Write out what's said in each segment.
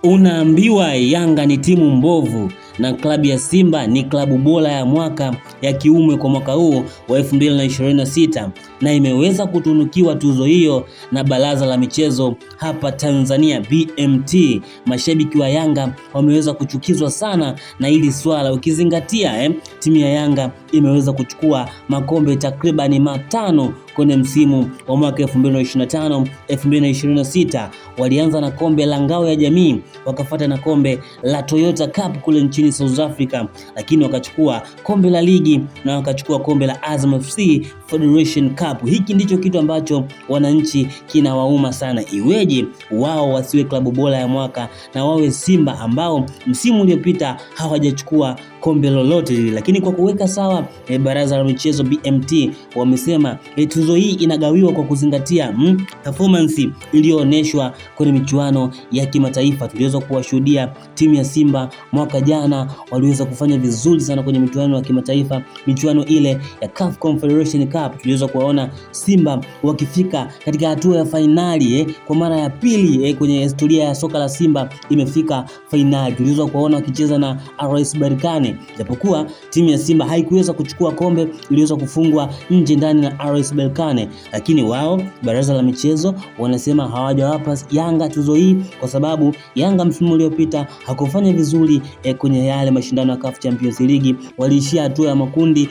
Unaambiwa Yanga ni timu mbovu na klabu ya Simba ni klabu bora ya mwaka ya kiume kwa mwaka huu wa 2026 na imeweza kutunukiwa tuzo hiyo na Baraza la Michezo hapa Tanzania BMT. Mashabiki wa Yanga wameweza kuchukizwa sana na hili swala, ukizingatia timu ya Yanga imeweza kuchukua makombe takribani 5 kwenye msimu wa mwaka 2025 2026. Walianza na kombe la ngao ya jamii, wakafuata na kombe la Toyota Cup kule nchini South Africa, lakini wakachukua kombe la ligi na wakachukua kombe la Azam FC Federation Cup. Hiki ndicho kitu ambacho wananchi kinawauma sana. Iweje wao wasiwe klabu bora ya mwaka na wawe Simba ambao msimu uliopita hawajachukua kombe lolote lile? Lakini kwa kuweka sawa, Baraza la Michezo BMT wamesema tuzo hii inagawiwa kwa kuzingatia performance iliyoonyeshwa kwenye michuano ya kimataifa. Tuliweza kuwashuhudia timu ya Simba mwaka jana waliweza kufanya vizuri sana kwenye michuano ya kimataifa, michuano ile ya CAF Confederation Cup. Tuliweza kuwaona Simba wakifika katika hatua ya fainali kwa mara ya pili kwenye historia ya soka la Simba imefika fainali. Tuliweza kuwaona wakicheza na RS Berkane, japokuwa timu ya Simba haikuweza kuchukua kombe, iliweza kufungwa nje ndani na RS Berkane, lakini wao Baraza la Michezo wanasema hawajawapa Yanga tuzo hii kwa sababu Yanga msimu uliopita hakufanya vizuri kwenye yale mashindano ya CAF Champions League. Waliishia hatua ya makundi,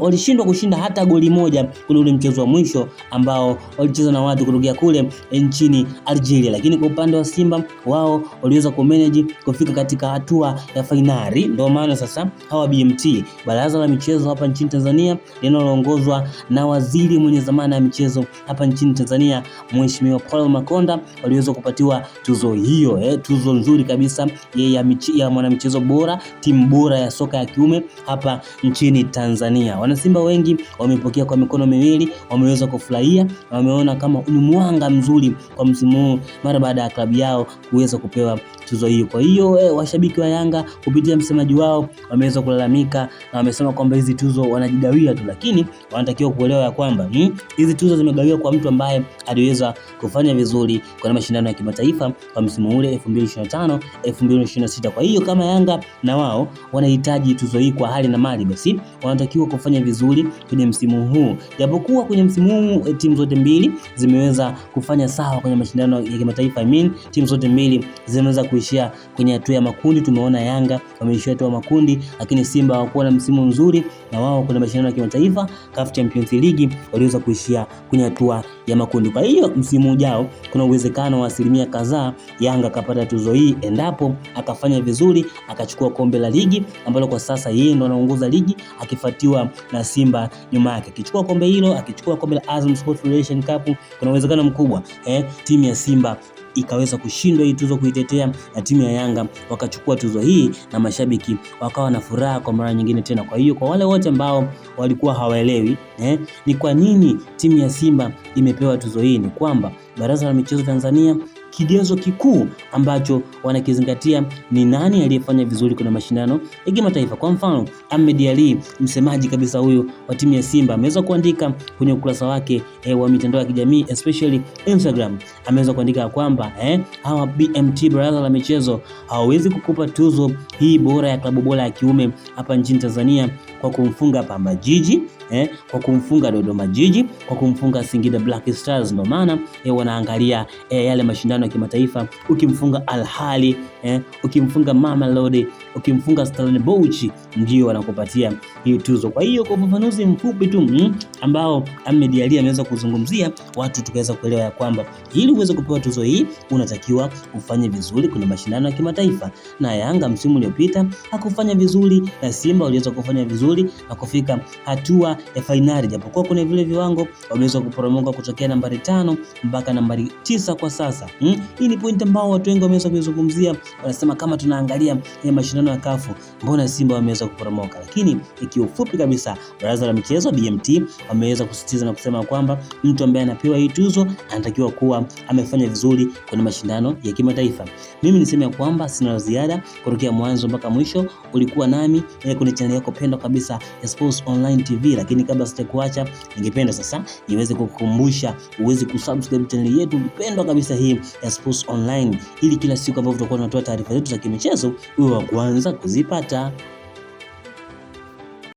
walishindwa kushinda hata goli moja kule ule mchezo wa mwisho ambao walicheza na watu kutokea kule nchini Algeria. Lakini kwa upande wa Simba, wao waliweza kumanage kufika katika hatua ya fainali. Ndio maana sasa hawa BMT, Baraza la Michezo hapa nchini Tanzania linaloongozwa na waziri mwenye zamana ya michezo hapa nchini Tanzania Mheshimiwa Paul Makonda, waliweza kupatiwa tuzo hiyo, tuzo nzuri kabisa ya mwanamichezo bora, timu bora ya soka ya kiume hapa nchini Tanzania. Wanasimba wengi wamepokea kwa mikono miwili, wameweza kufurahia na wameona kama ni mwanga mzuri kwa msimu huu mara baada ya klabu yao kuweza kupewa tuzo hiyo. Kwa hiyo washabiki wa Yanga kupitia msemaji wao wameweza kulalamika na wamesema kwamba hizi tuzo wanajigawia tu, lakini wanatakiwa kuelewa ya kwamba hizi tuzo zimegawiwa kwa mtu ambaye aliweza kufanya vizuri kwenye mashindano ya kimataifa kwa msimu ule 2025 2026. Kwa hiyo kama Yanga na wao wanahitaji tuzo hii kwa hali na mali, basi wanatakiwa kufanya vizuri kwenye msimu huu. Japokuwa kwenye msimu huu timu zote mbili zimeweza kufanya sawa kwenye mashindano ya kimataifa. Timu zote mbili zimeweza kuishia kwenye hatua ya makundi. Tumeona Yanga wameishia hatua ya makundi, lakini Simba hawakuwa na msimu mzuri na wao kwenye mashindano ya kimataifa CAF Champions League waliweza kuishia kwenye hatua ya makundi. Kwa hiyo msimu ujao kuna uwezekano wa asilimia kadhaa Yanga akapata tuzo hii endapo akafanya vizuri, akachukua kombe la ligi ambalo kwa sasa yeye ndo anaongoza ligi akifuatiwa na Simba nyuma yake. Akichukua kombe hilo, akichukua kombe la Azam Sports Federation Cup, kuna uwezekano mkubwa timu ya Simba ikaweza kushindwa hii tuzo kuitetea na timu ya Yanga wakachukua tuzo hii na mashabiki wakawa na furaha kwa mara nyingine tena. Kwa hiyo kwa wale wote ambao walikuwa hawaelewi ni kwa nini timu ya Simba imepewa tuzo hii, ni kwamba Baraza la Michezo Tanzania kigezo kikuu ambacho wanakizingatia ni nani aliyefanya vizuri kwenye mashindano ya kimataifa. Kwa mfano, Ahmed Ally, msemaji kabisa huyu wa timu ya Simba, ameweza kuandika kwenye ukurasa wake wa mitandao ya kijamii especially Instagram, ameweza kuandika kwamba hawa BMT Baraza la Michezo hawawezi kukupa tuzo hii bora ya klabu bora ya kiume hapa nchini Tanzania kwa kumfunga Pamba Jiji, kwa kumfunga Dodoma Jiji, kwa kumfunga Singida Black Stars. Ndio maana wanaangalia yale mashindano ya kimataifa. Ukimfunga Al Ahly, ukimfunga Mamelodi, ukimfunga Stellenbosch, ndio wanakupatia hii tuzo. Kwa hiyo kwa ufafanuzi mfupi tu ambao Ahmed Ally ameweza kuzungumzia, watu tukaweza kuelewa ya kwamba ili uweze kupewa tuzo hii unatakiwa ufanye vizuri kwenye mashindano ya kimataifa. Na Yanga msimu uliopita hakufanya vizuri na Simba waliweza kufanya vizuri na kufika hatua ya fainali, japokuwa kuna vile viwango wameweza kuporomoka kutokea nambari 5 mpaka nambari 9 kwa sasa. Hii ni point ambao watu wengi wameweza kuzungumzia, wanasema kama tunaangalia ya mashindano ya CAF, mbona Simba wameweza kuporomoka? Lakini ikiufupi kabisa, Baraza la Michezo BMT wameweza kusisitiza na kusema kwamba mtu ambaye anapewa hii tuzo anatakiwa kuwa amefanya vizuri kwenye mashindano ya kimataifa. Mimi niseme kwamba sina ziada, kutokea mwanzo mpaka mwisho ulikuwa nami kwenye channel yako pendwa kabisa ya Sports Online TV. Lakini kabla sitakuacha, ningependa sasa niweze kukukumbusha uweze kusubscribe channel yetu pendwa kabisa hii ya Sports Online, ili kila siku ambapo tutakuwa tunatoa taarifa zetu za kimichezo uwe wa kwanza kuzipata.